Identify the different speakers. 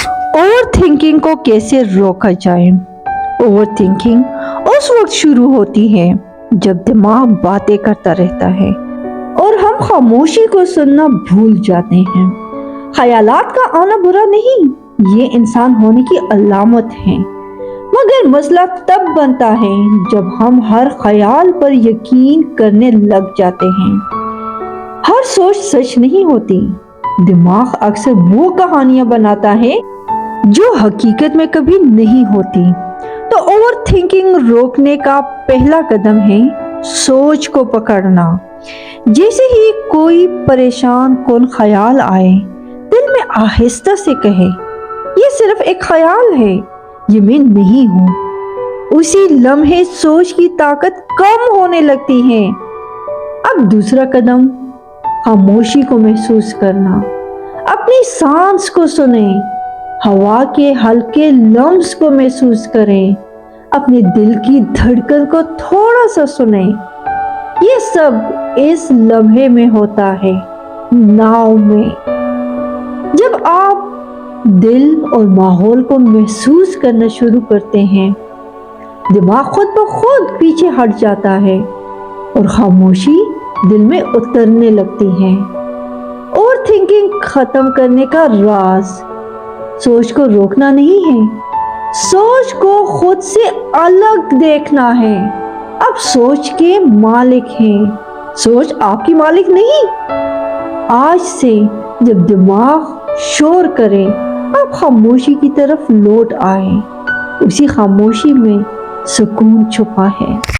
Speaker 1: Over thinking को कैसे रोका जाए? ओवर थिंकिंग उस वक्त शुरू होती है जब दिमाग बातें करता रहता है और हम खामोशी को सुनना भूल जाते हैं। ख्यालात का आना बुरा नहीं, ये इंसान होने की अलामत है, मगर मसला तब बनता है जब हम हर ख्याल पर यकीन करने लग जाते हैं। हर सोच सच नहीं होती। दिमाग अक्सर वो कहानियां बनाता है जो हकीकत में कभी नहीं होती। तो ओवर थिंकिंग रोकने का पहला कदम है सोच को पकड़ना। जैसे ही कोई परेशान कौन ख्याल आए, दिल में आहिस्ता से कहे, ये सिर्फ एक ख्याल है, ये मैं नहीं हूं। उसी लम्हे सोच की ताकत कम होने लगती है। अब दूसरा कदम, खामोशी को महसूस करना। अपनी सांस को सुने, हवा के हल्के लम्स को महसूस करें, अपने दिल की धड़कन को थोड़ा सा सुने। ये सब इस लम्हे में होता है, नाव में। जब आप दिल और माहौल को महसूस करना शुरू करते हैं, दिमाग खुद ब खुद पीछे हट जाता है और खामोशी दिल में उतरने लगती है। ओवर थिंकिंग खत्म करने का राज सोच को रोकना नहीं है, सोच को खुद से अलग देखना है। अब सोच के मालिक हैं, सोच आपकी मालिक नहीं। आज से जब दिमाग शोर करे, आप खामोशी की तरफ लौट आए। उसी खामोशी में सुकून छुपा है।